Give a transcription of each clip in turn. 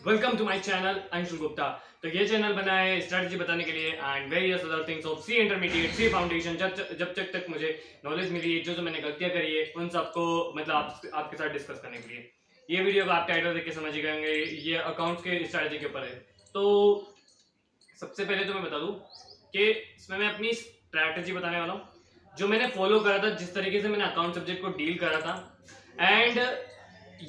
Welcome to my channel Anshul Gupta. तो ये channel बना है स्ट्रेटजी बताने के लिए and various other things of C intermediate C foundation. जब तक मुझे नॉलेज मिली है, जो मैंने गलतियां करी है उन सबको मतलब आपके साथ डिस्कस करने के लिए ये वीडियो को आप टाइटल देख के समझ गए। ये अकाउंट्स के स्ट्रेटजी के ऊपर है। तो सबसे पहले तो मैं बता दूं कि इसमें मैं अपनी स्ट्रैटेजी बताने वाला हूँ जो मैंने फॉलो करा था, जिस तरीके से मैंने अकाउंट सब्जेक्ट को डील करा था। एंड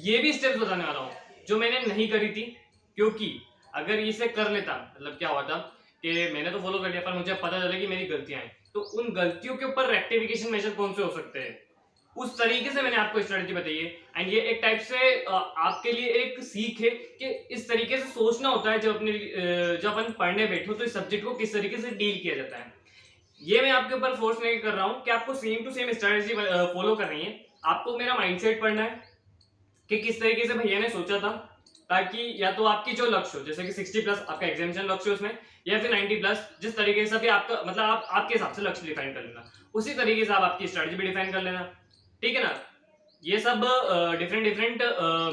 ये भी स्टेप्स बताने वाला हूँ जो मैंने नहीं करी थी, क्योंकि अगर इसे कर लेता मतलब क्या होता कि मैंने तो फॉलो कर लिया पर मुझे पता चला कि मेरी गलतियां हैं, तो उन गलतियों के ऊपर रेक्टिफिकेशन मेजर कौन से हो सकते हैं उस तरीके से मैंने आपको स्ट्रेटजी बताई है। एंड ये एक टाइप से आपके लिए एक सीख है कि इस तरीके से सोचना होता है जब अपन पढ़ने बैठो तो इस सब्जेक्ट को किस तरीके से डील किया जाता है। ये मैं आपके ऊपर फोर्स नहीं कर रहा हूँ कि आपको same to same strategy follow करनी है। आपको मेरा माइंडसेट पढ़ना है कि किस तरीके से भैया ने सोचा था, ताकि या तो आपकी जो लक्ष्य हो जैसे कि 60 प्लस आपका एग्जामिनेशन लक्ष्य है उसमें, या फिर 90 प्लस, जिस तरीके से भी आपका मतलब आप आपके हिसाब से लक्ष्य डिफाइन कर लेना, उसी तरीके से आप आपकी स्ट्रेटजी भी डिफाइन कर लेना। ठीक है ना। ये सब डिफरेंट डिफरेंट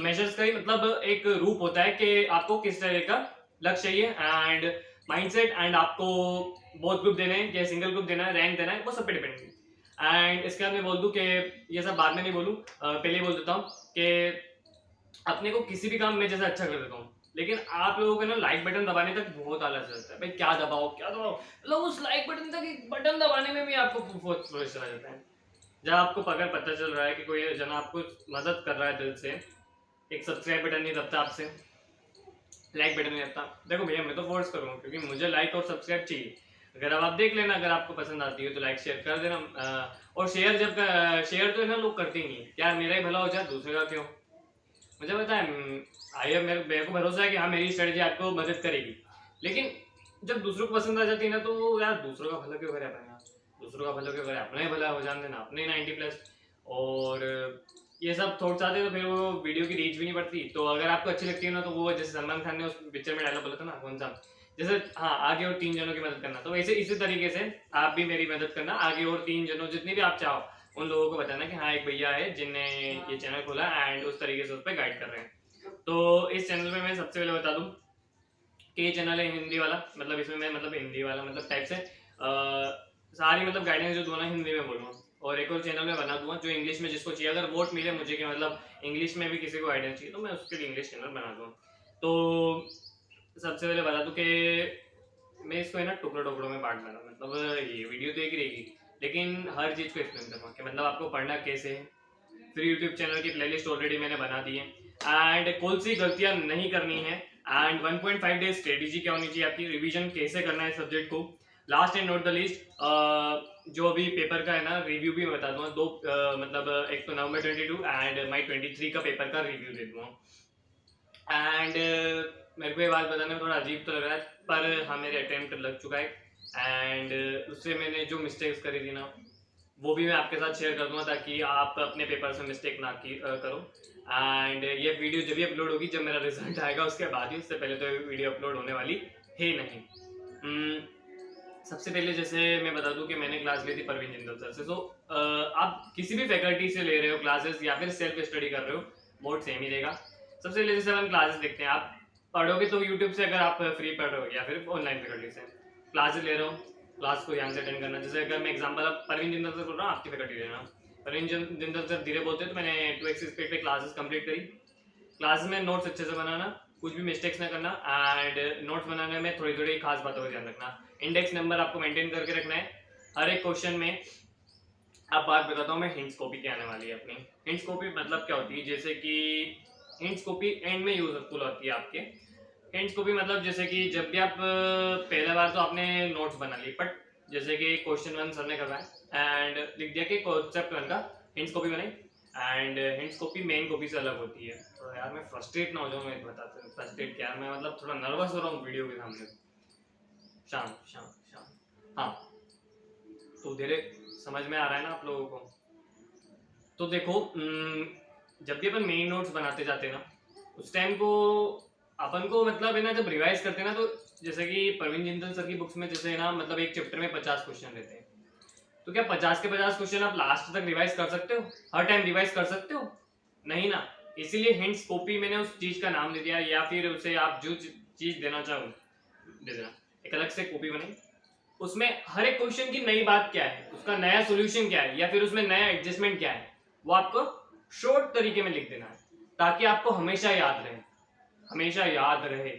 मेजर्स का ही मतलब एक रूप होता है कि आपको किस तरह का लक्ष्य चाहिए एंड माइंडसेट, एंड आपको बहुत ग्रुप देने हैं या सिंगल ग्रुप देना है, रैंक देना है, वो सब पे डिपेंड है। एंड इसके बाद मैं बोल दूं कि ये सब बाद में नहीं बोलूं, पहले ही बोल देता हूँ कि अपने को किसी भी काम में जैसे अच्छा कर देता हूँ, लेकिन आप लोगों को ना लाइक बटन दबाने तक बहुत आलस रहता है। भाई क्या दबाओ क्या दबाओ, मतलब उस लाइक बटन तक एक बटन दबाने में भी आपको बहुत फ्रेश चला जाता है। जब आपको अगर पता चल रहा है कि कोई जन आपको मदद कर रहा है दिल से, एक सब्सक्राइब बटन नहीं दबता आपसे, लाइक बटन नहीं दबता, देखो भैया मैं तो फोर्स करूँ क्योंकि मुझे लाइक और सब्सक्राइब चाहिए। अगर अब आप देख लेना, अगर आपको पसंद आती है तो लाइक शेयर कर देना। और शेयर जब शेयर तो है ना लोग करते ही नहीं यार, मेरा ही भला हो जाए दूसरे का क्यों। मुझे पता है, आई मेरे को भरोसा है कि हाँ मेरी स्ट्रेटजी आपको मदद करेगी, लेकिन जब दूसरों को पसंद आ जाती है ना तो यार दूसरों का भला क्यों करे अपन यार, दूसरों का भला क्यों करे, अपना ही भला हो जान देना, अपने 90 प्लस। और ये सब थॉट्स आते हैं तो फिर वो वीडियो की रीच भी नहीं बढ़ती। तो अगर आपको अच्छी लगती है ना तो वो जैसे सलमान खान ने उस पिक्चर में डायलॉग बोला था ना, कौन सा, जैसे हाँ आगे और 3 जनों की मदद करना, तो वैसे इसी तरीके से आप भी मेरी मदद करना, आगे और 3 जनों जितनी भी आप चाहो उन लोगों को बताना कि हाँ एक भैया है जिनने ये चैनल खोला एंड उस तरीके से उस पर गाइड कर रहे हैं। तो इस चैनल में मैं सबसे पहले बता दूं कि ये चैनल है हिंदी वाला, मतलब इसमें मैं मतलब हिंदी वाला मतलब टाइप से सारी मतलब गाइडेंस जो दूंगा हिंदी में बोलूँगा। और एक और चैनल में बना दूंगा जो इंग्लिश में जिसको चाहिए, अगर वोट मिले मुझे कि मतलब इंग्लिश में भी किसी को गाइडेंस चाहिए तो मैं उसके लिए इंग्लिश चैनल बना दूँ। तो सबसे पहले बता दूं कि मैं इसको है ना टुकड़ों टुकड़ों में बांट दूंगा, मतलब ये वीडियो तो एक ही रहेगी लेकिन हर चीज़ को एक्सप्लेन करूँगा कि मतलब आपको पढ़ना कैसे है। फिर यूट्यूब चैनल की प्लेलिस्ट ऑलरेडी मैंने बना दी है एंड कौन सी गलतियां नहीं करनी है, एंड 1.5 डेज स्ट्रेटेजी क्या होनी चाहिए, आपकी रिवीजन कैसे करना है सब्जेक्ट को। Last and not the least जो अभी पेपर का है ना रिव्यू भी मैं बता दूंगा, दो मतलब एक तो नवंबर 22 एंड मई 23 का पेपर का रिव्यू दे दूंगा। एंड मेरे को ये बात बताने में थोड़ा अजीब तो लग रहा है पर हाँ मेरे अटेम्प्ट लग चुका है एंड उससे मैंने जो मिस्टेक्स करी थी ना वो भी मैं आपके साथ शेयर कर दूंगा ताकि आप अपने पेपर में मिस्टेक ना करो। एंड ये वीडियो जब भी अपलोड होगी जब मेरा रिजल्ट आएगा उसके बाद ही, उससे पहले तो वीडियो अपलोड होने वाली है नहीं। सबसे पहले जैसे मैं बता दूं कि मैंने क्लास ली थी परवीन जिंदल सर से। तो आप किसी भी फैकल्टी से ले रहे हो क्लासेस या फिर सेल्फ स्टडी कर रहे हो, मोड सेम ही रहेगा। सबसे पहले जैसे हम क्लासेस देखते हैं, आप पढ़ोगे तो यूट्यूब से, अगर आप फ्री पढ़ रहे हो या फिर ऑनलाइन फैकल्टी से क्लासेस ले रहे हो, क्लास को ध्यान से अटेंड करना। जैसे अगर मैं एग्जाम्पल अब परवीन जिंदल सर बोल रहा हूँ, आपकी फैकल्टी लेना। परवीन जिंदल सर धीरे बोलते हैं तो मैंने 2x स्पीड पे क्लासेस कंप्लीट करी। क्लास में नोट्स अच्छे से बनाना, कुछ भी मिस्टेक्स ना करना, एंड नोट्स बनाने में थोड़ी थोड़ी खास बातों का ध्यान रखना। इंडेक्स नंबर आपको मेंटेन करके रखना है हर एक क्वेश्चन में। अब बात बताता हूँ मैं हिंट्स कॉपी क्या आने वाली है अपनी। हिंट्स कॉपी मतलब क्या होती है, जैसे कि हिंट्स कॉपी एंड में यूजफुल होती है आपके। हिंट्स कॉपी मतलब जैसे कि जब भी आप पहले बार तो आपने नोट्स बना ली, बट जैसे कि क्वेश्चन 1 सर ने करवाया एंड लिख दिया कि कॉन्सेप्ट 1 का हिंट्स कॉपी बनाई, and hints copy main copy से अलग होती है। तो यार मैं फ्रस्ट्रेट ना हो जाऊँ, मैं बताते हैं फ्रस्ट्रेट क्या, मैं मतलब थोड़ा नर्वस हो रहा हूँ वीडियो के सामने। शांत शांत शांत, हाँ। तो धीरे समझ में आ रहा है ना आप लोगों को। तो देखो जब भी अपन मेन नोट्स बनाते जाते हैं ना उस टाइम को अपन को मतलब है ना जब रिवाइज करते हैं ना, तो जैसे कि परवीन जिंदल सर की बुक्स में जैसे है ना मतलब एक चैप्टर में 50 क्वेश्चन रहते हैं, तो क्या 50 के 50 क्वेश्चन आप लास्ट तक रिवाइज कर सकते हो, हर टाइम रिवाइज कर सकते हो? नहीं ना। इसीलिए हिंट्स कॉपी मैंने उस चीज का नाम दे दिया, या फिर उसे आप जो चीज देना चाहो दे देना। एक अलग से कॉपी बनाई, उसमें हर एक क्वेश्चन की नई बात क्या है, उसका नया सॉल्यूशन क्या है, या फिर उसमें नया एडजस्टमेंट क्या है, वो आपको शॉर्ट तरीके में लिख देना है, ताकि आपको हमेशा याद रहे, हमेशा याद रहे।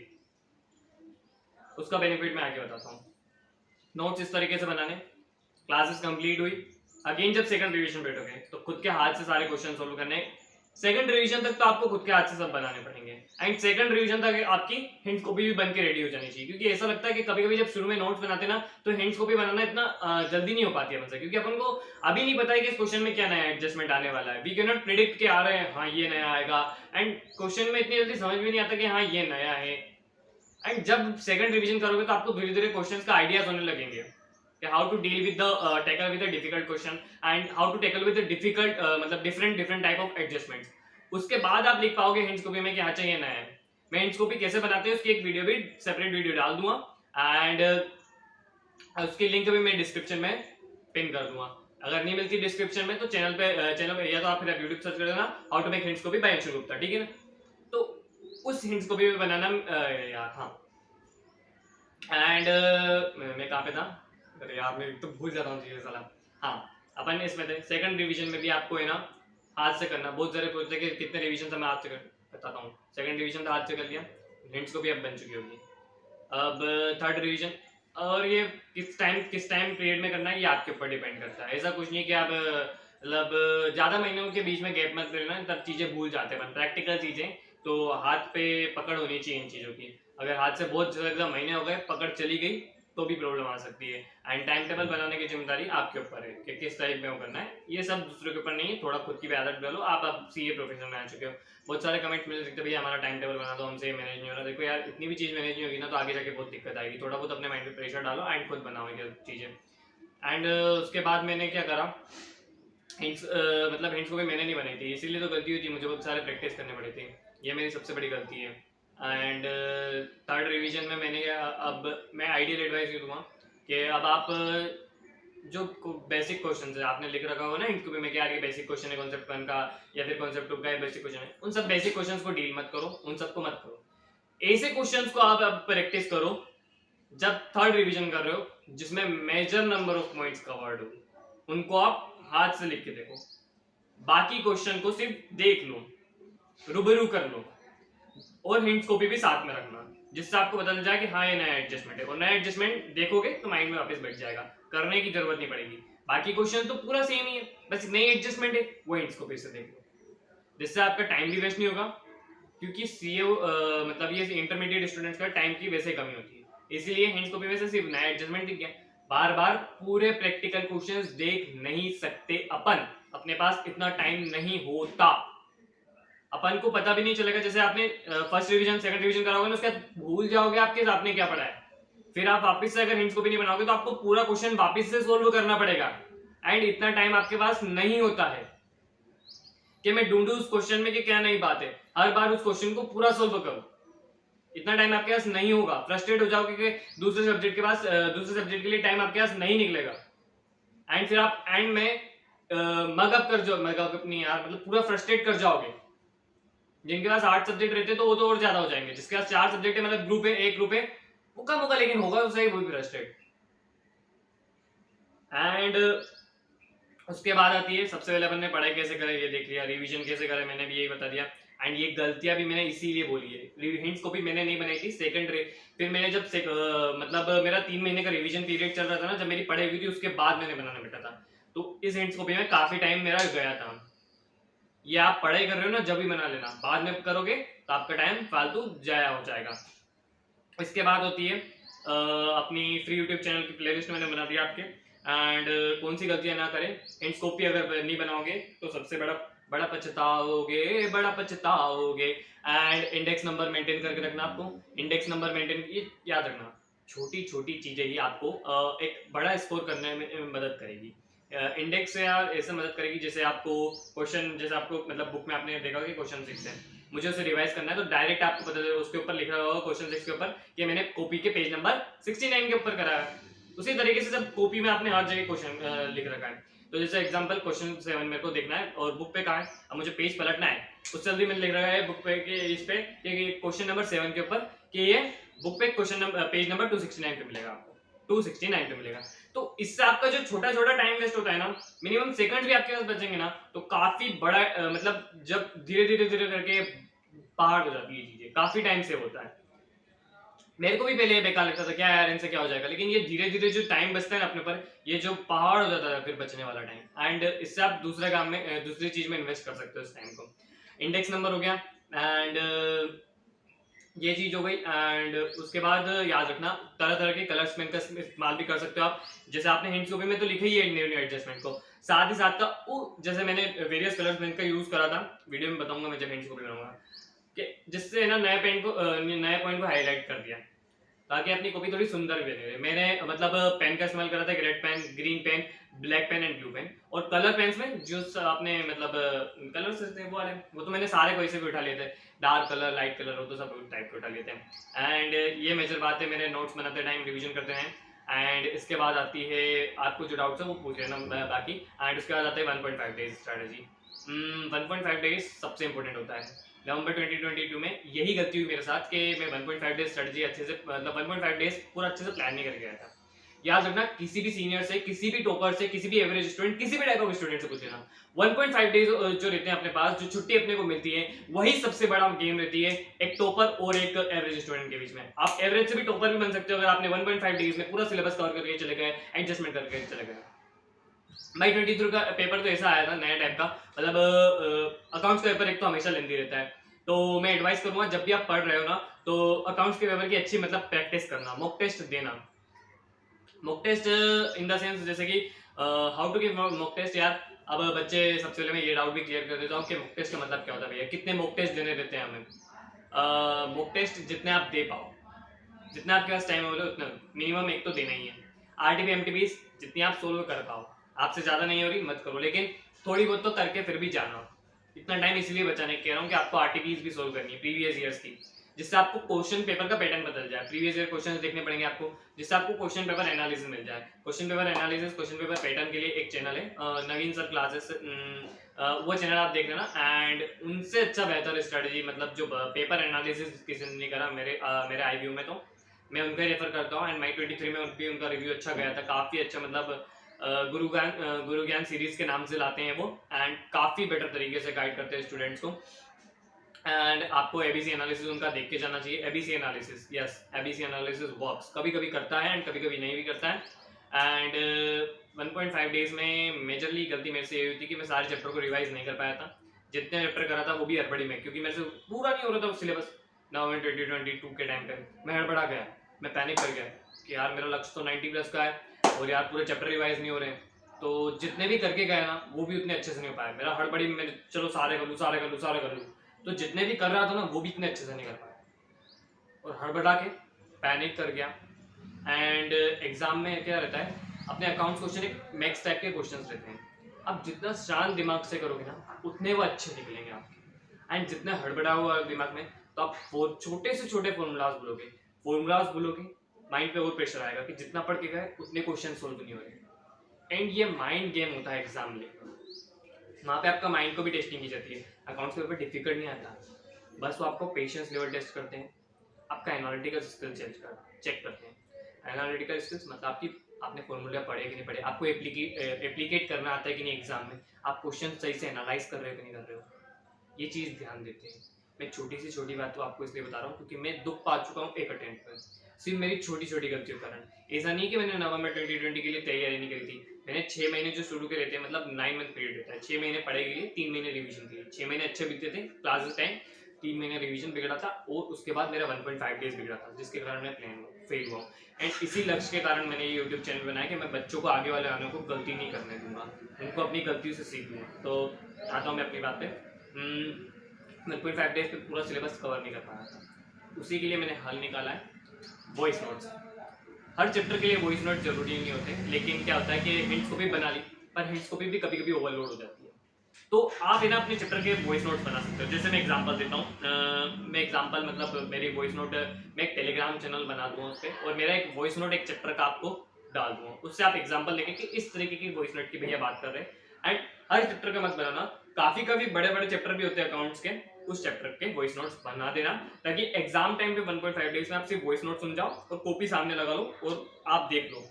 उसका बेनिफिट मैं आगे बताता हूँ। नोट्स इस तरीके से बनाने, क्लासेस कंप्लीट हुई, अगेन जब सेकंड रिवीजन बैठोगे तो खुद के हाथ से सारे क्वेश्चन सोल्व करने। सेकंड रिवीजन तक तो आपको खुद के हाथ से सब बनाने पड़ेंगे, एंड सेकंड रिवीजन तक आपकी हिंट कॉपी भी बन के रेडी हो जानी चाहिए, क्योंकि ऐसा लगता है कि कभी कभी जब शुरू में नोट्स बनाते ना तो हिंट्स कॉपी बनाना इतना जल्दी नहीं हो पाती है हमसे, क्योंकि अपन को अभी नहीं पता है कि इस क्वेश्चन में क्या नया एडजस्टमेंट आने वाला है। वी कैन नॉट प्रिडिक्ट के आ रहे हैं हाँ ये नया आएगा, एंड क्वेश्चन में इतनी जल्दी समझ में नहीं आता कि हाँ ये नया है। एंड जब सेकंड रिवीजन करोगे तो आपको धीरे धीरे क्वेश्चंस का आइडियाज होने लगेंगे कि how to deal with the tackle with the difficult question, and how to tackle with the difficult मतलब different different type of adjustments. उसके बाद आप लिख पाओगे हिंट्स कॉपी में कि हाँ चाहिए नया है। मैं हिंट्स कॉपी कैसे बनाते हैं उसकी एक वीडियो भी, सेपरेट वीडियो डाल दूंगा, एंड उसकी लिंक भी मैं डिस्क्रिप्शन में पिन कर दूंगा। अगर नहीं मिलती डिस्क्रिप्शन में तो चैनल पे या तो आप फिर यूट्यूब सर्च कर देना how to make hints copy by Anshu Gupta, ठीक है ना। तो उस हिंट्स कॉपी में बनाना यार हाँ। एंड मैं कहाँ पे था, अरे यार मैं तो भूल जाता हूँ चीजें साला। हाँ अपन इसमें थे, सेकंड रिवीजन में भी आपको है ना हाथ से करना। बहुत सारे पूछते हैं कि कितने रिवीजन से मैं हाथ से बताता हूँ। सेकंड रिवीजन तो हाथ से कर लिया, हिंट्स को भी अब बन चुकी होगी। अब थर्ड रिवीजन, और ये किस टाइम पीरियड में करना है ये आपके ऊपर डिपेंड करता है। ऐसा कुछ नहीं कि आप मतलब ज्यादा महीनों के बीच में गैप मत लेना, तब चीजें भूल जाते हैं। प्रैक्टिकल चीजें तो हाथ पे पकड़ होनी चाहिए इन चीजों की। अगर हाथ से बहुत ज्यादा महीने हो गए, पकड़ चली गई तो भी प्रॉब्लम आ सकती है। एंड टाइम टेबल बनाने की जिम्मेदारी आपके ऊपर है कि किस टाइप में वो करना है। ये सब दूसरों के ऊपर नहीं है, थोड़ा खुद की भी आदत डालो। आप अब सीए प्रोफेशन में आ चुके हो, बहुत सारे कमेंट्स मिल सकते भैया हमारा टाइम टेबल बना दो, हमसे मैनेज नहीं हो रहा। देखो यार इतनी भी चीज मैनेज नहीं होगी ना तो आगे जाके बहुत दिक्कत आएगी। थोड़ा बहुत अपने माइंड पे प्रेशर डालो एंड खुद बनाओ ये चीजें। एंड उसके बाद मैंने क्या करा, हिंट्स मतलब हिंट्स को भी मैंने नहीं बनाई थी, इसीलिए तो गलती हुई थी, मुझे बहुत सारे प्रैक्टिस करने पड़े थे। ये मेरी सबसे बड़ी गलती है। एंड थर्ड रिवीजन में मैंने अब मैं आइडियल एडवाइस ये दूंगा कि अब आप जो बेसिक क्वेश्चन है आपने लिख रखा होगा ना हिंट कॉपी में, क्या बेसिक क्वेश्चन है कॉन्सेप्ट 1 का या फिर कॉन्सेप्ट 2 का बेसिक क्वेश्चन है, उन सब बेसिक क्वेश्चन को डील मत करो, उन सबको मत करो। ऐसे क्वेश्चन को आप अब प्रैक्टिस करो जब थर्ड रिवीजन कर रहे हो जिसमें major number of points covered हो, उनको आप हाथ से लिख के देखो। बाकी क्वेश्चन को सिर्फ देख लो, रूबरू कर लो, और हिंट्स कॉपी भी साथ में रखना, जिससे आपको पता चल जाए कि हाँ ये नया एडजस्टमेंट है। और नया एडजस्टमेंट देखोगे तो माइंड में वापस बैठ जाएगा, करने की जरूरत नहीं पड़ेगी। बाकी क्वेश्चन तो पूरा सेम ही है, बस नई एडजस्टमेंट है, वो हिंट्स कॉपी से देख लो, जिससे आपका टाइम भी वेस्ट नहीं होगा। क्योंकि सीए मतलब ये इंटरमीडिएट स्टूडेंट्स का टाइम की वैसे कमी होती है, इसीलिए हिंट्स कॉपी में से सिर्फ नया एडजस्टमेंट दिख गया। बार बार पूरे प्रैक्टिकल क्वेश्चंस देख नहीं सकते अपन, अपने पास इतना टाइम नहीं होता। अपन को पता भी नहीं चलेगा, जैसे आपने फर्स्ट रिवीजन सेकंड रिवीजन करा होगा ना, उसके बाद भूल जाओगे आपके आपने क्या पढ़ा है। फिर आप वापस से अगर हिंट्स को भी नहीं बनाओगे तो आपको पूरा क्वेश्चन वापस से सोल्व करना पड़ेगा, एंड इतना टाइम आपके पास नहीं होता है कि मैं ढूंढूं उस क्वेश्चन में कि क्या नई बात है, हर बार उस क्वेश्चन को पूरा सोल्व करूं। इतना टाइम आपके पास नहीं होगा, फ्रस्ट्रेट हो जाओगे कि दूसरे सब्जेक्ट के लिए टाइम आपके पास नहीं निकलेगा। एंड फिर आप एंड में मगअप नहीं यार, मतलब पूरा फ्रस्ट्रेट कर जाओगे। जिनके पास 8 सब्जेक्ट रहते तो वो तो और ज्यादा हो जाएंगे, जिसके पास 4 सब्जेक्ट है मतलब ग्रुप है, एक ग्रुप है, वो कम होगा लेकिन होगा उससे वो भी फ्रस्ट्रेट। एंड उसके बाद आती है, सबसे पहले अपन ने पढ़ाई कैसे करें ये देख लिया, रिवीजन कैसे करें मैंने भी यही बता दिया। एंड ये गलतियां भी मैंने इसीलिए बोली है, हिंट्स कॉपी मैंने नहीं बनाई थी सेकंड फिर मैंने जब मतलब मेरा 3 महीने का रिवीजन पीरियड चल रहा था ना, जब मेरी पढ़ाई हुई थी उसके बाद मैंने बनाना बैठा था, तो इस हिंट्स कॉपी में काफी टाइम मेरा गया था। ये आप पढ़ाई कर रहे हो ना जब भी बना लेना, बाद में करोगे तो आपका टाइम फालतू जाया हो जाएगा। इसके बाद होती है अपनी फ्री यूट्यूब चैनल की प्लेलिस्ट मैंने बना दिया आपके। एंड कौन सी गलतियां ना करें, हिंट्स कॉपी अगर नहीं बनाओगे तो सबसे बड़ा पछताओगे, बड़ा पछताओगे। एंड इंडेक्स नंबर मेंटेन करके रखना, आपको इंडेक्स नंबर मेंटेन ये याद रखना, छोटी छोटी चीजें ही आपको एक बड़ा स्कोर करने में मदद करेगी। इंडेक्स से यार ऐसे मदद करेगी जैसे आपको क्वेश्चन, जैसे आपको मतलब बुक में आपने देखा कि क्वेश्चन 6 है, मुझे उसे रिवाइज करना है तो डायरेक्ट आपको पता चलेगा, उसके ऊपर लिखा होगा क्वेश्चन 6 के ऊपर कि मैंने कॉपी के पेज नंबर 69 के ऊपर करा है। उसी तरीके से जब कॉपी में आपने हर जगह क्वेश्चन लिख रखा है, तो जैसे एग्जांपल क्वेश्चन 7 मेरे को देखना है और बुक पे कहाँ है, अब मुझे पेज पलटना है उससे जल्दी मैंने लिख रखा है बुक पे के इस पे कि क्वेश्चन नंबर 7 के ऊपर कि ये बुक पे क्वेश्चन नंबर पेज नंबर 269 पे मिलेगा आपको, 269 पे मिलेगा। तो इससे आपका जो छोटा छोटा टाइम वेस्ट होता है ना, मिनिमम सेकंड भी आपके पास बचेंगे ना, तो काफी बड़ा मतलब जब धीरे धीरे धीरे करके पहाड़ हो जाती है चीजें, काफी टाइम से होता है। मेरे को भी पहले ये बेकार लगता था क्या यार इनसे क्या हो जाएगा, लेकिन ये धीरे धीरे जो टाइम बचता है ना अपने पर, ये जो पहाड़ हो जाता है फिर बचने वाला टाइम, एंड इससे आप दूसरे काम में दूसरी चीज में इन्वेस्ट कर सकते हो इस टाइम को। इंडेक्स नंबर हो गया, एंड ये चीज हो गई। एंड उसके बाद याद रखना तरह तरह के कलर्स में इनका इस्तेमाल भी कर सकते हो आप, जैसे आपने हिंट्स कॉपी में तो लिखा ही है न्यू न्यू एडजस्टमेंट को, साथ ही साथ का वो जैसे मैंने वेरियस कलर्स में इनका यूज करा था, वीडियो में बताऊंगा मैं जब हिंट्स कॉपी बनाऊंगा, कि जिससे ना नए पॉइंट को हाईलाइट कर दिया ताकि अपनी कॉपी थोड़ी सुंदर भी लगे। मैंने मतलब पेन का इस्तेमाल करा था, red pen, green pen, black pen and blue pen, और कलर पेन्स में जो आपने मतलब कलर्स थे वो वाले, वो तो मैंने सारे कोई से भी उठा लिए थे, डार्क कलर, लाइट कलर हो तो सब टाइप के उठा लेते हैं। एंड ये मेजर बात है मेरे नोट्स बनाते टाइम रिवीजन करते हैं। एंड इसके बाद आती है आपको जो डाउट्स है वो पूछ लेना बाकी। एंड उसके बाद आता है 1.5 डेज स्ट्रैटेजी। 1.5 डेज सबसे इंपॉर्टेंट होता है। नवंबर 2022 में यही गलती हुई मेरे साथ कि मैं 1.5 डेज स्ट्रेटजी अच्छे से मतलब 1.5 डेज पूरा अच्छे से प्लान नहीं करके गया था। याद रखना किसी भी सीनियर से, किसी भी टॉपर से, किसी भी एवरेज स्टूडेंट, किसी भी टाइप ऑफ स्टूडेंट से पूछ लेना, 1.5 डेज जो रहते हैं अपने पास, जो छुट्टी अपने को मिलती है, वही सबसे बड़ा गेम रहती है एक टॉपर और एक एवरेज स्टूडेंट के बीच में। आप एवरेज से भी टॉपर भी बन सकते हो अगर आपने 1.5 डेज में पूरा सिलेबस कवर करके चले गए, एडजस्टमेंट करके चले गए। माई 23 का पेपर तो ऐसा आया था नया टाइप का, मतलब अकाउंट्स का पेपर एक तो हमेशा लेंदी रहता है, तो मैं एडवाइस करूंगा जब भी आप पढ़ रहे हो ना, तो अकाउंट्स के पेपर की अच्छी मतलब प्रैक्टिस करना, मॉक टेस्ट देना। Mock test in the sense जैसे कि how to give mock test यार। अब बच्चे सबसे पहले मैं ये डाउट भी क्लियर कर देता हूँ कि मॉक टेस्ट का मतलब क्या होता है भैया, कितने मॉक टेस्ट देने देते हैं हमें। मॉक टेस्ट जितने आप दे पाओ, जितना आपके पास टाइम अवेलेबल उतना मिनिमम एक तो देना ही है। आरटीपी एमटीपी जितनी आप सोल्व कर पाओ, आपसे ज्यादा नहीं हो रही मत करो, लेकिन थोड़ी बहुत तो करके फिर भी जाना। इतना टाइम इसलिए बचाने कह रहा हूँ कि आपको आरटीपीज भी सोल्व करनी है प्रीवियस ईयर्स की, जिससे आपको क्वेश्चन पेपर का पैटर्न बदल जाए, प्रीवियस ईयर क्वेश्चन देखने पड़ेंगे आपको, जिससे आपको क्वेश्चन पेपर एनालिसिस मिल जाए। Question paper analysis, question paper pattern के लिए एक चैनल है नवीन सर क्लासेस, वो चैनल आप देख लेना। एंड उनसे अच्छा बेहतर स्ट्रेटजी मतलब जो पेपर एनालिसिस किसी ने नहीं करा मेरे आई व्यू में, तो मैं उनका रेफर करता हूँ। एंड माई 23 में भी उनका रिव्यू अच्छा गया था, काफ़ी अच्छा, मतलब गुरु ज्ञान सीरीज के नाम से लाते हैं वो, एंड काफ़ी बेटर तरीके से गाइड करते हैं स्टूडेंट्स को। एंड आपको एबीसी एनालिसिस उनका देख के जाना चाहिए। ABC analysis, yes, ABC analysis works, कभी कभी करता है एंड कभी कभी नहीं भी करता है। एंड 1.5 डेज में मेजरली गलती मेरे से ये हुई थी कि मैं सारे चैप्टर को रिवाइज नहीं कर पाया था। जितने चैप्टर करा था वो भी हड़बड़ी में, क्योंकि मेरे से पूरा नहीं हो रहा था सिलेबस। नवंबर 2022 के टाइम पे मैं हड़बड़ा गया, मैं पैनिक कर गया कि यार मेरा लक्ष्य तो 90 प्लस का है और यार पूरे चैप्टर रिवाइज नहीं हो रहे हैं। तो जितने भी करके गए ना वो भी उतने अच्छे से नहीं हो पाया, मेरा हड़बड़ी में मैंने चलो सारे कर लूँ, सारे कर लूँ, सारे कर लूँ, तो जितने भी कर रहा था ना वो भी इतने अच्छे से नहीं कर पाया और हड़बड़ा के पैनिक कर गया। एंड एग्जाम में क्या रहता है, अपने अकाउंट्स क्वेश्चन एक मैक्स टाइप के क्वेश्चंस रहते हैं, आप जितना शांत दिमाग से करोगे ना उतने वो अच्छे निकलेंगे आपके। एंड जितना हड़बड़ा हुआ दिमाग में तो आप वो छोटे से छोटे फॉर्मूलाज बोलोगे, माइंड पे और प्रेशर आएगा कि जितना पढ़ के गए उतने क्वेश्चन सोल्व नहीं हो रहे। एंड ये माइंड गेम होता है एग्जाम में, वहाँ पे आपका माइंड को भी टेस्टिंग की जाती है। अकाउंट्स के पेपर डिफिकल्ट नहीं आता, बस वो आपको पेशेंस लेवल टेस्ट करते हैं, आपका एनालिटिकल स्किल चेक करते हैं। एनालिटिकल स्किल्स मतलब आपकी आपने फॉर्मूला पढ़े कि नहीं पढ़े, आपको एप्लीकेट करना आता है कि नहीं एग्जाम में, आप क्वेश्चन सही से एनालाइज कर रहे हो कि नहीं कर रहे हो, ये चीज़ ध्यान देते हैं। मैं छोटी से छोटी बात तो आपको इसलिए बता रहा हूँ क्योंकि मैं दुख पा चुका हूँ एक अटेम्प्ट पर, सिर्फ मेरी छोटी छोटी गलतियों के कारण। ऐसा नहीं कि मैंने नवंबर 2020 के लिए तैयारी नहीं करी थी, मैंने 6 महीने जो शुरू के रहते हैं, मतलब 9 मंथ पीरियड रहता है, 6 महीने पढ़ाई के लिए, 3 महीने रिवीजन के लिए। 6 महीने अच्छे बीते थे क्लासेस टाइम, 3 महीने रिवीजन बिगड़ा था और उसके बाद मेरा 1.5 डेज बिगड़ा था, जिसके कारण मैं फेल हुआ। एंड इसी लक्ष्य के कारण मैंने ये यूट्यूब चैनल बनाया कि मैं बच्चों को, आगे वाले आने को गलती नहीं करने दूंगा, उनको अपनी गलतियों से सीख दूँ। तो आता हूँ मैं अपनी बात पे। 1.5 डेज पे पूरा सिलेबस कवर नहीं कर पाया था, उसी के लिए मैंने हल निकाला है वॉइस नोट्स। हर चैप्टर के लिए वॉइस नोट जरूरी नहीं होते, लेकिन क्या होता है कि हिंट्स कॉपी बना ली, पर हिंट्स कॉपी भी कभी कभी ओवरलोड हो जाती है, तो आप है ना अपने चैप्टर के वॉइस नोट्स बना सकते हो। जैसे मैं एग्जांपल देता हूँ, मैं एग्जांपल मतलब मेरी वॉइस नोट, मैं एक टेलीग्राम चैनल बना दूँ उस पर, और मेरा एक वॉइस नोट एक चैप्टर का आपको डाल दूँ, उससे आप एग्जांपल लेके कि इस तरीके की वॉइस नोट की भैया बात कर रहे हैं। एंड हर चैप्टर का मत बनाना, काफी काफी बड़े बड़े चैप्टर भी होते हैं अकाउंट्स के, उस चैप्टर के वॉइस नोट्स बना देना, ताकि एग्जाम टाइम पे 1.5 डेज में आप सिर्फ वॉइस नोट सुन जाओ और कॉपी सामने लगा लो और आप देख लो,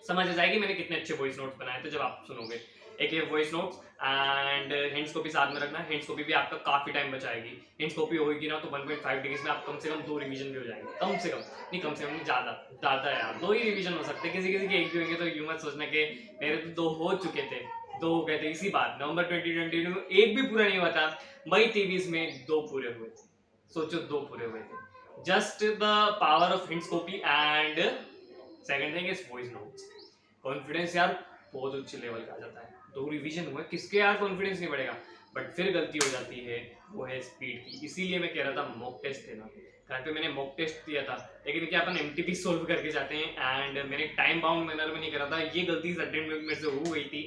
समझ आ जाएगी मैंने कितने अच्छे वॉइस नोट्स बनाए थे जब आप सुनोगे। एक ये voice notes and hands copy साथ में रखना, हैंड्स कॉपी भी आपका काफी टाइम बचाएगी। हैंड्स कॉपी होगी ना तो 1.5 डेज में आप कम से कम 2 रिवीजन भी हो जाएंगे, कम से कम नहीं, कम से कम नहीं, ज्यादा यार 2 ही रिवीजन हो सकते हैं, किसी किसी के एक भी होंगे, तो यूं मत सोचना कि मेरे तो 2 हो चुके थे, 2 हो गए थे इसी बार नवंबर 2022 में, एक भी पूरा नहीं हुआ था, मई 23 में 2 पूरे हुए थे, सोचो 2 पूरे हुए थे, just the power of hands copy and second thing is voice notes. Confidence यार बहुत अच्छे लेवल का आ जाता है, 2 रिवीजन हुए, किसके यार कॉन्फिडेंस नहीं बढ़ेगा, बट फिर गलती हो जाती है, वो है स्पीड की। इसीलिए मैं कह रहा था मॉक टेस्ट देना, घर पे मैंने मॉक टेस्ट दिया था, लेकिन क्या अपन एमटीपी सोल्व करके जाते हैं एंड मैंने टाइम बाउंड मैनर में नहीं करा था, ये गलती सडन मेरे से हो गई थी।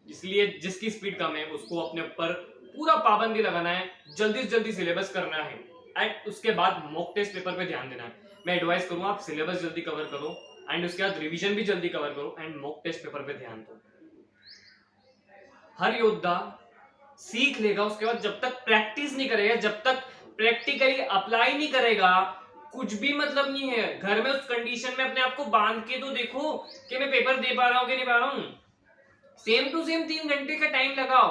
इसलिए जिसकी स्पीड कम है उसको अपने ऊपर पूरा पाबंदी लगाना है, जल्दी से जल्दी सिलेबस करना है एंड उसके बाद मॉक टेस्ट पेपर पे ध्यान देना है। मैं एडवाइस करूंगा आप सिलेबस जल्दी कवर करो एंड उसके बाद रिवीजन भी जल्दी कवर करो एंड मॉक टेस्ट पेपर पे ध्यान दो। हर योद्धा सीख लेगा उसके बाद, जब तक प्रैक्टिस नहीं करेगा, जब तक प्रैक्टिकली अप्लाई नहीं करेगा, कुछ भी मतलब नहीं है। घर में उस कंडीशन में अपने आप को बांध के तो देखो कि मैं पेपर दे पा रहा हूं कि नहीं पा रहा हूं। सेम टू सेम 3 घंटे का टाइम लगाओ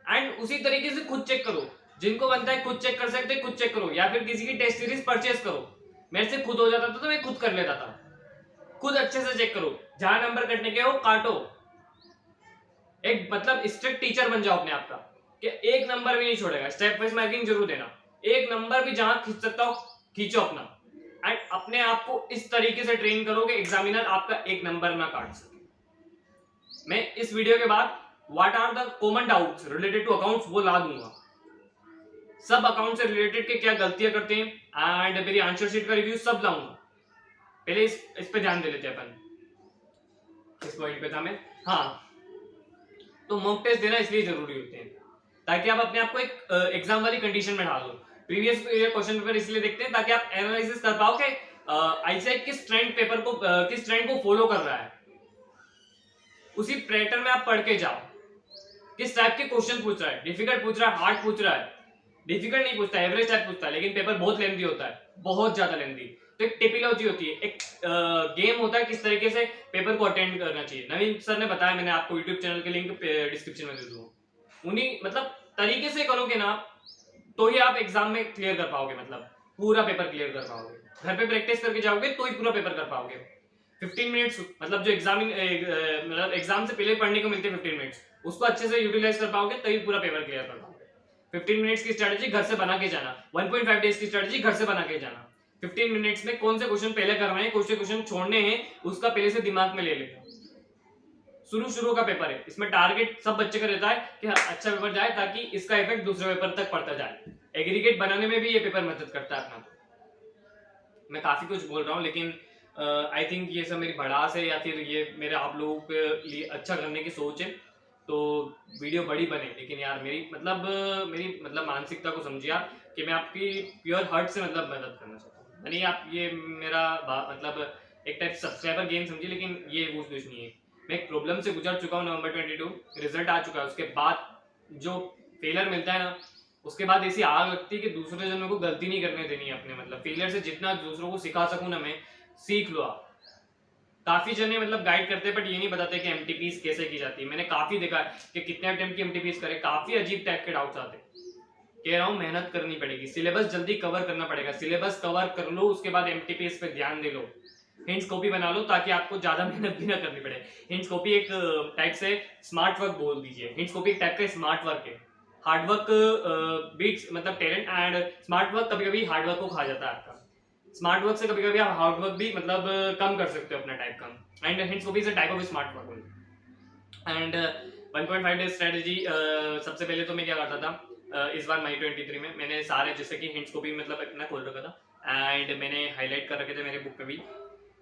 एंड उसी तरीके से खुद चेक करो, जिनको बनता है खुद चेक कर सकते हैं खुद चेक करो, या फिर किसी की टेस्ट सीरीज परचेस करो। मेरे से खुद हो जाता था तो मैं खुद कर लेता था, खुद अच्छे से चेक करो, जहां नंबर कटने के हो काटो, एक मतलब स्ट्रिक्ट टीचर बन जाओ अपने आप का कि एक नंबर भी नहीं छोड़ेगा, स्टेप वाइज मार्किंग जरूर देना, एक नंबर भी जहां खींच सकता हो खींचो अपना एंड अपने आप को इस तरीके से ट्रेन करो कि एग्जामिनर आपका एक नंबर ना काट सके। मैं इस वीडियो के बाद what are the common doubts related to accounts वो ला दूंगा, सब अकाउंट से रिलेटेड के क्या गलतियां करते हैं एंड मेरी आंसर शीट का रिव्यू सब लाऊंगा। पहले इस पे ध्यान दे लेते हैं अपन, इस पॉइंट पे था मैं। हाँ, तो मॉक टेस्ट देना इसलिए जरूरी होते हैं ताकि आप अपने आप को एक एग्जाम वाली कंडीशन में डाल दो। प्रीवियस क्वेश्चन पेपर इसलिए देखते हैं ताकि आप एनालिसिस कर पाओ कि आईसेट किस ट्रेंड पेपर को किस ट्रेंड को फॉलो कर रहा है, उसी पैटर्न में आप पढ़ के जाओ। किस टाइप के क्वेश्चन पूछ रहा है, डिफिकल्ट पूछ रहा है, हार्ड पूछ रहा है, डिफिकल्ट नहीं पूछता, एवरेज टाइप पूछता है, लेकिन पेपर बहुत लेंथी होता है, बहुत ज्यादा लेंथी। तो एक टिपिलॉजी होती है, एक गेम होता है किस तरीके से पेपर को अटेंड करना चाहिए। नवीन सर ने बताया, मैंने आपको यूट्यूब चैनल के लिंक डिस्क्रिप्शन में दे दूंगा। उन्हीं मतलब तरीके से करोगे ना तो ही आप एग्जाम में क्लियर कर पाओगे, मतलब पूरा पेपर क्लियर कर पाओगे। घर पे प्रैक्टिस करके जाओगे तो ही पूरा पेपर कर पाओगे। 15 मिनट्स मतलब जो मतलब एग्जाम से पहले पढ़ने को मिलते हैं 15 मिनट्स, उसको अच्छे से यूटिलाइज कर पाओगे तभी पूरा पेपर क्लियर कर पाओगे। 15 मिनट्स की स्ट्रेटजी घर से बना के जाना, 1.5 डेज की स्ट्रेटजी घर से बना के जाना। 15 मिनट्स में कौन से क्वेश्चन पहले करवाए हैं, कौन से क्वेश्चन छोड़ने हैं, उसका पहले से दिमाग में ले लेना। शुरू का पेपर है, इसमें टारगेट सब बच्चे का रहता है कि अच्छा पेपर जाए ताकि इसका इफेक्ट दूसरे पेपर तक पड़ता जाए। एग्रीगेट बनाने में भी ये पेपर मदद करता है अपना। मैं काफी कुछ बोल रहा हूँ, लेकिन आई थिंक ये सब मेरी भड़ास है या फिर ये मेरे आप लोगों के लिए अच्छा करने की सोच है, तो वीडियो बड़ी बने। लेकिन यार मेरी मतलब मानसिकता को समझिए आप कि मैं आपकी प्योर हार्ट से मतलब मदद करना चाहता हूँ। नहीं आप ये मेरा मतलब एक टाइप सब्सक्राइबर गेम समझिए, लेकिन ये कुछ नहीं है। मैं एक प्रॉब्लम से गुजर चुका हूँ। नवंबर 22 रिजल्ट आ चुका है, उसके बाद जो फेलियर मिलता है ना, उसके बाद ऐसी आग लगती है कि दूसरे जनों को गलती नहीं करने देनी है अपने। मतलब फेलियर से जितना दूसरों को सिखा सकूं ना मैं, सीख लो आप। काफी जने मतलब गाइड करते हैं बट ये नहीं बताते कि एमटीपीस कैसे की जाती है। मैंने काफी देखा है कि कितने अटेम्प्ट की एमटीपीस करे, काफी अजीब टाइप के डाउट्स आते हैं। कह रहा हूँ मेहनत करनी पड़ेगी, सिलेबस जल्दी कवर करना पड़ेगा। सिलेबस कवर कर लो, उसके बाद एमटीपीस पे ध्यान दे लो, हिंट्स कॉपी बना लो ताकि आपको ज्यादा मेहनत भी ना करनी पड़े। हिंट्स कॉपी एक टाइप से स्मार्ट वर्क बोल दीजिए। हिंट्स कॉपी एक टाइप का स्मार्ट वर्क है। हार्ड वर्क बीट्स मतलब टैलेंट, एंड स्मार्ट वर्क कभी कभी हार्ड वर्क को खा जाता है आपका। स्मार्ट वर्क से कभी कभी आप हार्ड वर्क भी मतलब कम कर सकते हो अपना type come. And hints copy is a type of smart work. And 1.5 days strategy, सबसे पहले तो मैं क्या करता था इस बार मई 23 में मैंने सारे जैसे कि हिंट्स कॉपी मतलब अपना खोल रखा था एंड मैंने हाईलाइट कर रखे थे मेरे बुक पे भी।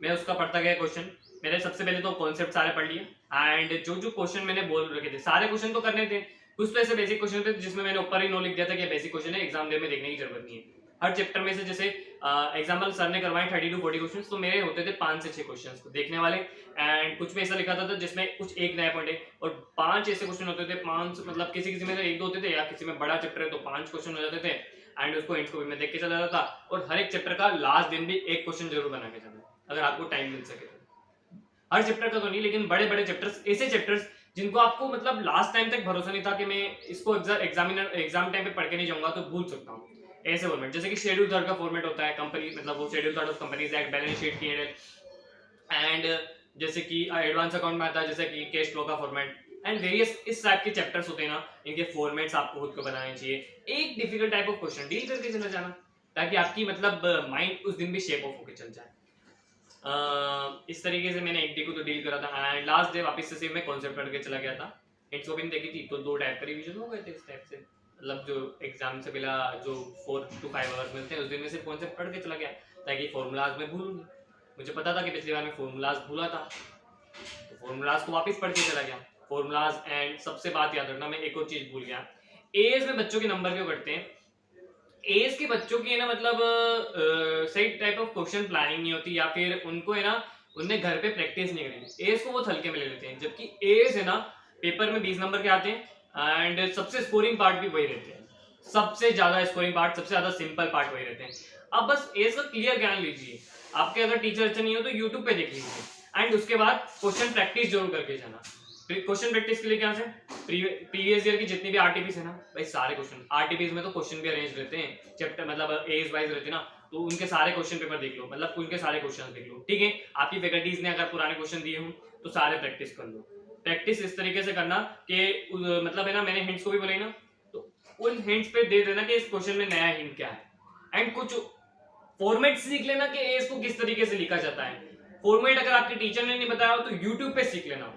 मैं उसका पढ़ता गया क्वेश्चन। मैंने सबसे पहले तो कॉन्सेप्ट सारे पढ़ लिए एंड जो जो क्वेश्चन मैंने बोल रखे थे सारे क्वेश्चन तो करने थे। कुछ तो ऐसे बेसिक क्वेश्चन थे जिसमें मैंने ऊपर ही नो लिख दिया था कि बेसिक क्वेश्चन है, एग्जाम डे में देखने की जरूरत नहीं है। हर चैप्टर में से जैसे एग्जाम्पल सर ने करवाए 30 to 40 क्वेश्चन, तो मेरे होते थे 5 से 6 क्वेश्चन देखने वाले, एंड कुछ में ऐसा लिखा था जिसमें कुछ एक नया पॉइंट है, और 5 ऐसे क्वेश्चन होते थे, 5 मतलब किसी किसी में तो 1-2 होते थे, या किसी में बड़ा चैप्टर है तो 5 क्वेश्चन हो जाते थे, एंड उसको हिंट्स को भी मैं देख के चला जाता था, और हर एक चैप्टर का लास्ट दिन भी एक क्वेश्चन जरूर बना के जाना, अगर आपको टाइम मिल सके तो। हर चैप्टर का तो नहीं, लेकिन बड़े बड़े चैप्टर्स, ऐसे चैप्टर्स जिनको आपको मतलब लास्ट टाइम तक भरोसा नहीं था कि मैं इसको एग्जाम टाइम पे पढ़ के नहीं जाऊंगा तो भूल सकता हूँ, ऐसे फॉर्मेट, जैसे कि शेड्यूल थर्ड का फॉर्मेट होता है कंपनी, मतलब वो schedule third of companies act, balance sheet की एंड जैसे कि एडवांस अकाउंट में आता है जैसे कि कैश फ्लो का फॉर्मेट, एंड वेरियस इस टाइप के चैप्टर्स होते हैं ना, इनके फॉर्मेट्स आपको खुद को बनाने चाहिए, एक difficult type of question deal करके चला जाना, ताकि आपकी मतलब माइंड उस दिन भी शेप ऑफ होकर चल जाए। इस तरीके से मैंने एक डे को तो डील करा था, एंड लास्ट डे वापस से सेम मैं कॉन्सेप्ट पढ़ के चला गया था। हिंट्स को भी देखी थी तो 2 टाइप का रिवीजन हो गए थे इस टाइप से, मतलब जो एग्जाम से पहला जो 4 to 5 आवर्स मिलते हैं उस दिन में सिर्फ कॉन्सेप्ट पढ़ के चला गया, ताकि फॉर्मूलाज में भूलूं नहीं। मुझे पता था कि पिछली बार मैं फॉर्मूलाज भूला था, तो फॉर्मूलाज को वापस पढ़ के चला गया फॉर्मूलाज, एंड सबसे बात याद रखना, मैं एक और चीज भूल गया, एज में बच्चों के नंबर क्यों कटते हैं? एज के बच्चों की है ना मतलब सही टाइप ऑफ क्वेश्चन प्लानिंग नहीं होती, या फिर उनको है ना उनने घर पे प्रैक्टिस नहीं करी, एज को वो हल्के में ले लेते हैं, जबकि एज है ना पेपर में 20 नंबर के आते हैं, एंड सबसे स्कोरिंग पार्ट भी वही रहते हैं, सबसे ज्यादा स्कोरिंग पार्ट, सबसे ज्यादा सिंपल पार्ट वही रहते हैं। अब बस एज का क्लियर ज्ञान लीजिए, आपके अगर टीचर अच्छा नहीं हो तो यूट्यूब पे देख लीजिए, एंड उसके बाद क्वेश्चन प्रैक्टिस जरूर करके जाना। क्वेश्चन प्रैक्टिस के लिए क्या से प्रीवियस ईयर की जितनी भी आरटीपीस है ना भाई, सारे क्वेश्चन आरटीपीस में तो क्वेश्चन भी अरेंज रहते हैं, चैप्टर मतलब एज वाइज रहते हैं ना, तो उनके सारे क्वेश्चन पेपर देख लो, मतलब उनके सारे क्वेश्चन देख लो, ठीक है। आपकी फैकल्टीज ने अगर पुराने क्वेश्चन दिए हों तो सारे प्रैक्टिस कर लो। प्रैक्टिस इस तरीके से करना कि मतलब है ना, मैंने हिंट्स को भी बोले ना, तो उन हिंट्स पे दे देना कि इस क्वेश्चन में नया हिंट क्या है, एंड कुछ फॉर्मेट सीख लेना कि एज को किस तरीके से लिखा जाता है। फॉर्मेट अगर आपके टीचर ने नहीं बताया हो तो यूट्यूब पे सीख लेना।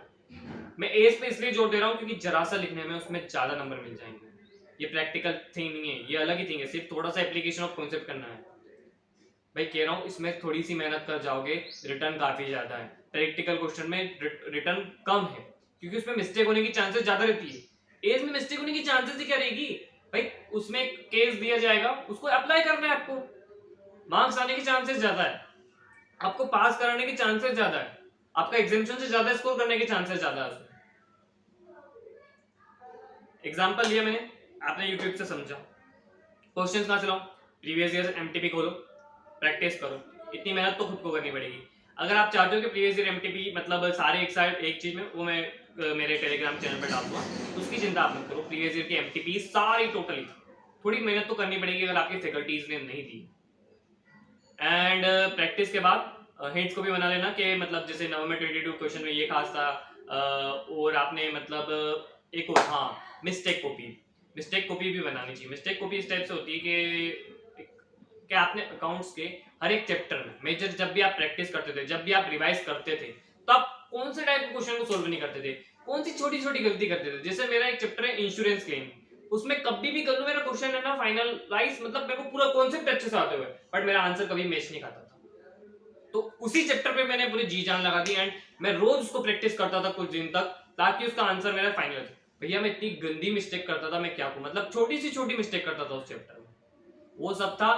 मैं एज पे इसलिए जोर दे रहा हूँ क्योंकि जरा सा लिखने में उसमें ज्यादा नंबर मिल जाएंगे, ये प्रैक्टिकल थिंग नहीं है, ये अलग ही थिंग है, सिर्फ थोड़ा सा एप्लीकेशन ऑफ कॉन्सेप्ट करना है। भाई कह रहा हूँ इसमें थोड़ी सी मेहनत कर जाओगे, रिटर्न काफी ज्यादा है, प्रैक्टिकल क्वेश्चन में रिटर्न कम है क्योंकि उसमें मिस्टेक होने की चांसेस ज्यादा रहती है। एज में मिस्टेक होने की चांसेस ही क्या रहेगी भाई, उसमें केस दिया जाएगा, उसको अप्लाई करना है, आपको मार्क्स आने की चांसेस ज्यादा है, आपको पास कराने की चांसेस ज्यादा है, आपका एग्जामिनेशन से ज्यादा स्कोर करने के चांसेस ज्यादा है। एग्जांपल लिया मैंने, आपने यूट्यूब से समझा, क्वेश्चंस कहां से लाऊं? प्रीवियस ईयर एमटीपी खोलो, प्रैक्टिस करो, इतनी मेहनत तो खुद को करनी पड़ेगी। अगर आप चाहते हो कि प्रीवियस ईयर एमटीपी मतलब सारे एक साइड एक चीज में, वो मैं मेरे टेलीग्राम चैनल पर डाल दूंगा, उसकी चिंता आप मत करो। प्रीवियस ईयर की एमटीपी सारी टोटली, थोड़ी मेहनत तो करनी पड़ेगी अगर आपकी फैकल्टीज ने नहीं दी। एंड प्रैक्टिस के बाद हिंट्स को भी बना लेना कि मतलब जैसे नवंबर 22 क्वेश्चन में ये खास था, और आपने मतलब एक और, हाँ मिस्टेक कॉपी भी बनानी चाहिए। मिस्टेक कॉपी इस टाइप से होती है कि आपने अकाउंट्स के हर एक चैप्टर में मेजर जब भी आप प्रैक्टिस करते थे, जब भी आप रिवाइज करते थे, तो आप कौन से टाइप के क्वेश्चन को सोल्व नहीं करते थे, कौन सी छोटी छोटी गलती करते थे। जैसे मेरा एक चैप्टर है इंश्योरेंस क्लेम, उसमें कभी भी कर लो मेरा क्वेश्चन है ना फाइनलाइज, मतलब मेरे को पूरा कॉन्सेप्ट अच्छे से आते हुए, बट मेरा आंसर कभी मैच नहीं खाता था। तो उसी चैप्टर पे मैंने पूरी जी जान लगा दी, एंड मैं रोज उसको प्रैक्टिस करता था कुछ दिन तक, ताकि उसका आंसर मेरा फाइनल हो जाए। भैया मैं इतनी गंदी मिस्टेक करता था, मैं क्या कहूं, मतलब छोटी सी छोटी मिस्टेक करता था उस चैप्टर में, वो सब था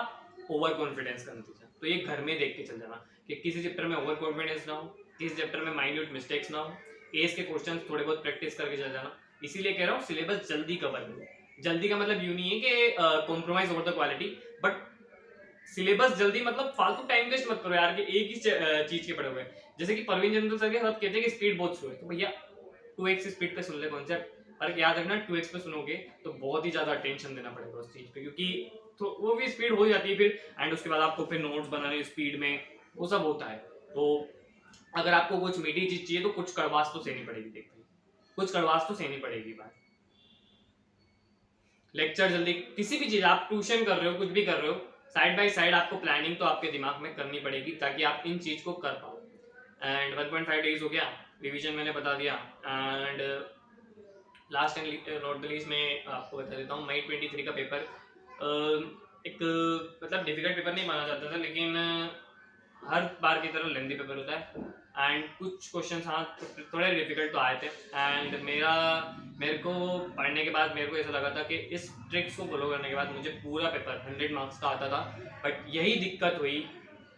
ओवर कॉन्फिडेंस का नतीजा। तो ये घर में देख के चल जाना कि किसी चैप्टर में ओवर कॉन्फिडेंस ना हो, किसी चैप्टर में माइन्यूट मिस्टेक्स ना हो, एज के क्वेश्चन थोड़े बहुत प्रैक्टिस करके चल जाना। इसीलिए कह रहा हूँ सिलेबस जल्दी कवर करो। जल्दी का मतलब यूं नहीं है कि compromise over the quality, but syllabus जल्दी मतलब फालतू टाइम वेस्ट मत करो यार कि एक ही चीज के पढ़े हुए। जैसे कि परवीन जनरल सर के सब कहते हैं कि स्पीड बहुत स्लो है, तो भैया 2x स्पीड पे सुन ले कॉन्सेप्ट, पर याद रखना 2x पे सुनोगे तो बहुत ही ज्यादा अटेंशन देना पड़ेगा उस चीज पे, क्योंकि तो वो भी स्पीड हो जाती है फिर, एंड उसके बाद आपको फिर नोट्स बनाने स्पीड में, वो सब होता है। तो अगर आपको कुछ मीठी चीज चाहिए तो कुछ कड़वास तो सहनी पड़ेगी, देखते कुछ कड़वास तो सहनी पड़ेगी। बात लेक्चर जल्दी, किसी भी चीज आप ट्यूशन कर रहे हो, कुछ भी कर रहे हो, साइड बाय साइड आपको प्लानिंग तो आपके दिमाग में करनी पड़ेगी ताकि आप इन चीज को कर पाओ। एंड 1.5 डेज हो गया, रिवीजन मैंने बता दिया, and last and not the least में आपको बता देता हूँ, मई 23 का पेपर एक मतलब डिफिकल्ट पेपर नहीं माना जाता था, लेकिन हर बार की तरह लेंथी पेपर होता है। एंड कुछ क्वेश्चन हाँ थोड़े डिफिकल्ट तो आए थे। एंड मेरे को पढ़ने के बाद मेरे को ऐसा लगा था कि इस ट्रिक्स को फॉलो करने के बाद मुझे पूरा पेपर 100 मार्क्स का आता था। बट यही दिक्कत हुई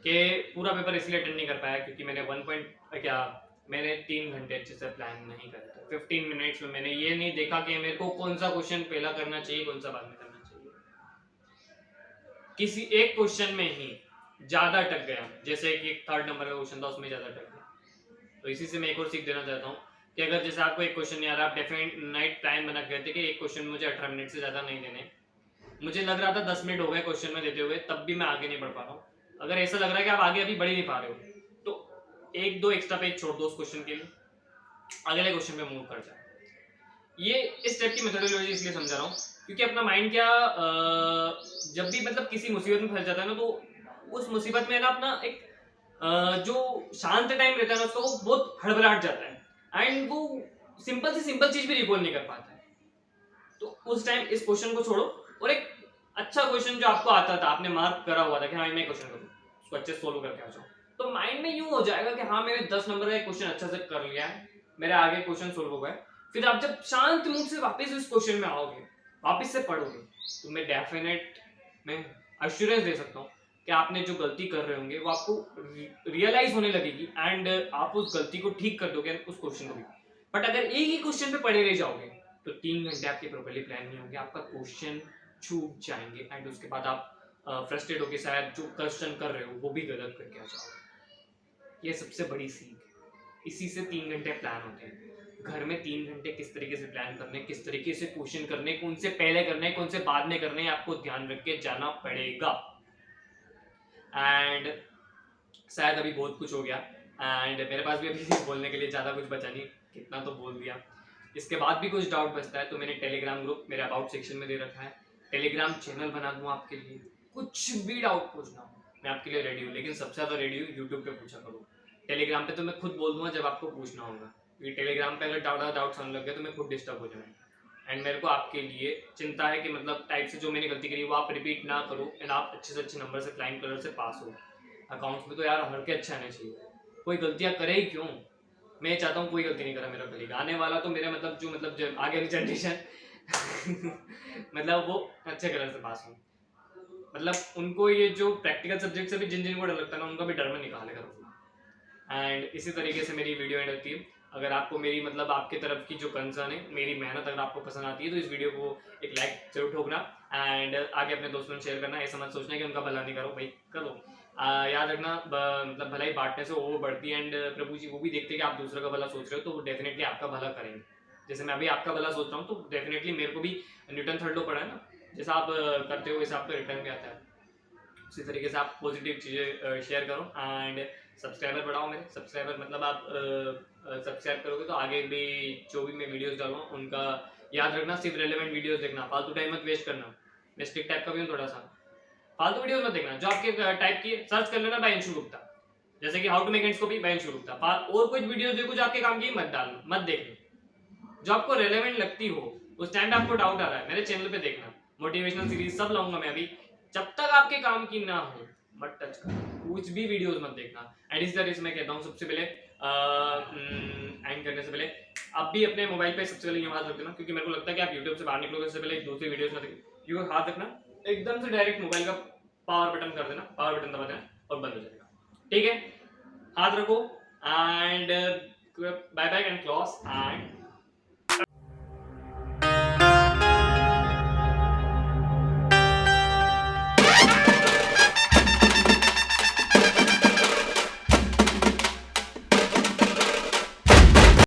कि पूरा पेपर इसलिए अटेंड नहीं कर पाया क्योंकि मैंने 3 घंटे अच्छे से प्लान नहीं करा था। 15 मिनट्स में मैंने ये नहीं देखा कि मेरे को कौन सा क्वेश्चन पहला करना चाहिए, कौन सा बाद में करना चाहिए। किसी एक क्वेश्चन में ही ज़्यादा अटक गया, जैसे कि 3rd नंबर का क्वेश्चन था उसमें ज़्यादा अटक गया। तो इसी से मैं एक और सीख देना चाहता हूँ कि अगर जैसे आपको एक क्वेश्चन नहीं आ रहा, आप डेफिनेट टाइम बना के थे कि एक क्वेश्चन मुझे 18 मिनट से ज़्यादा नहीं देने। मुझे लग रहा था 10 मिनट हो गए क्वेश्चन में देते हुए, तब भी मैं आगे नहीं बढ़ पा रहा हूँ। अगर ऐसा लग रहा है कि आप आगे अभी बढ़ ही नहीं पा रहे हो, तो 1-2 एक्स्ट्रा पेज छोड़ दो उस क्वेश्चन के लिए, अगले क्वेश्चन पे मूव कर जाए। ये इस टाइप की मेथोडोलॉजी इसलिए समझा रहा हूँ क्योंकि अपना माइंड क्या जब भी मतलब किसी मुसीबत में फंस जाता है ना, तो उस मुसीबत में ना अपना एक जो शांत टाइम रहता है ना उसका, वो बहुत हड़बड़ाहट जाता है एंड वो सिंपल से सिंपल चीज भी रिकॉल नहीं कर पाता है। तो उस टाइम इस क्वेश्चन को छोड़ो और एक अच्छा क्वेश्चन जो आपको आता था, आपने मार्क करा हुआ था कि हाँ मैं क्वेश्चन करूँ, उसको अच्छे से सोल्व करके आ जाओ, तो माइंड में यूं हो जाएगा कि हाँ मैंने 10 नंबर का क्वेश्चन अच्छा से कर लिया है, मेरे आगे क्वेश्चन सोल्व हो गए। फिर आप जब शांत मूड से वापस उस क्वेश्चन में आओगे, वापस से पढ़ोगे, तो मैं डेफिनेट मैं अश्योरेंस दे सकता हूँ कि आपने जो गलती कर रहे होंगे वो आपको रियलाइज होने लगेगी एंड आप उस गलती को ठीक कर दोगे उस क्वेश्चन को भी। बट अगर एक ही क्वेश्चन पे पढ़े रह जाओगे तो 3 घंटे आपके प्रॉपर्ली प्लान नहीं होंगे, आपका क्वेश्चन छूट जाएंगे एंड उसके बाद आप फ्रस्ट्रेट होकर शायद जो क्वेश्चन कर रहे हो वो भी गलत करके आ जाओगे। ये सबसे बड़ी सीख, इसी से 3 घंटे प्लान होते हैं। घर में 3 घंटे किस तरीके से प्लान करने, किस तरीके से क्वेश्चन करने, कौन से पहले करने कौन से बाद में करने, आपको ध्यान रख के जाना पड़ेगा। एंड शायद अभी बहुत कुछ हो गया एंड मेरे पास भी अभी बोलने के लिए ज़्यादा कुछ बचा नहीं, कितना तो बोल दिया। इसके बाद भी कुछ डाउट बचता है तो मैंने टेलीग्राम ग्रुप मेरे अबाउट सेक्शन में दे रखा है, टेलीग्राम चैनल बना दूँ आपके लिए, कुछ भी डाउट पूछना हो मैं आपके लिए रेडी हूँ, लेकिन सबसे ज़्यादा रेडी हूँ यूट्यूब पे पूछा करो। टेलीग्राम पे तो मैं खुद बोल दूंगा जब आपको पूछना होगा, क्योंकि टेलीग्राम पे अगर डाउट्स आने लग गए तो मैं खुद डिस्टर्ब हो जाऊँगा। एंड मेरे को आपके लिए चिंता है कि मतलब टाइप से जो मैंने गलती करी वो आप रिपीट ना करो एंड आप अच्छे से अच्छे नंबर से फ्लाइंग कलर से पास हो। अकाउंट्स में तो यार हर के अच्छे आने चाहिए, कोई गलतियाँ करे ही क्यों। मैं चाहता हूँ कोई गलती नहीं करा मेरा कलीग, आने वाला तो मेरा मतलब जो आगे वाली जनरेशन मतलब वो अच्छे कलर से पास हो, मतलब उनको ये जो प्रैक्टिकल सब्जेक्ट से भी जिन जिनको डर लगता है ना उनका भी डर में निकालेगा। एंड इसी तरीके से मेरी वीडियो एंड होती है। अगर आपको मेरी मतलब आपके तरफ की जो कंसर्न है, मेरी मेहनत अगर आपको पसंद आती है तो इस वीडियो को एक लाइक जरूर ठोकना एंड आगे अपने दोस्तों में शेयर करना। ऐसा मत सोचना कि उनका भला नहीं करो, भाई करो। याद रखना मतलब भलाई बांटने से वो बढ़ती है एंड प्रभु जी वो भी देखते हैं कि आप दूसरों का भला सोच रहे हो तो वो डेफिनेटली आपका भला करेंगे। जैसे मैं अभी आपका भला सोच रहा हूँ तो डेफिनेटली मेरे को भी न्यूटन थर्ड लॉ पढ़ा है ना, जैसा आप करते हो वैसा आपका रिटर्न भी आता है। उसी तरीके से आप पॉजिटिव चीज़ें शेयर करो एंड सब्सक्राइबर बढ़ाओ मेरे। सब्सक्राइबर मतलब आप सब्सक्राइब करोगे तो आगे भी जो भी मैं वीडियोस डालूँगा उनका याद रखना, सिर्फ रेलेवेंट वीडियोस देखना, फालतू टाइम मत वेस्ट करना। मैं स्ट्रिक्ट टाइप का भी हूँ थोड़ा सा, फालतू वीडियोस मत देखना। जो आपके टाइप की सर्च कर लेना बाय अंशु गुप्ता, जैसे कि how to make ends copy by Anshu Gupta, और कुछ वीडियोस देखो जो आपके काम की मत डालना, मत देखना। जो आपको रेलेवेंट लगती हो, उस टाइम पे आपको डाउट आ रहा है मेरे चैनल पे देखना, मोटिवेशनल सीरीज सब लाऊंगा मैं अभी। जब तक आपके काम की ना हो मत टच करना, कुछ भी वीडियोस मत देखना। एंड इस तरह से मैं कहता हूँ सबसे पहले एंड करने से पहले आप भी अपने मोबाइल पे सबसे पहले ये हाथ रख देना, क्योंकि मेरे को लगता है कि आप यूट्यूब से बाहर निकलोगे उससे पहले दूसरी वीडियोस में देखिए, हाथ रखना एकदम से डायरेक्ट मोबाइल का पावर बटन कर देना, पावर बटन दबा देना और बंद हो जाएगा, ठीक है। हाथ रखो and bye bye and clause and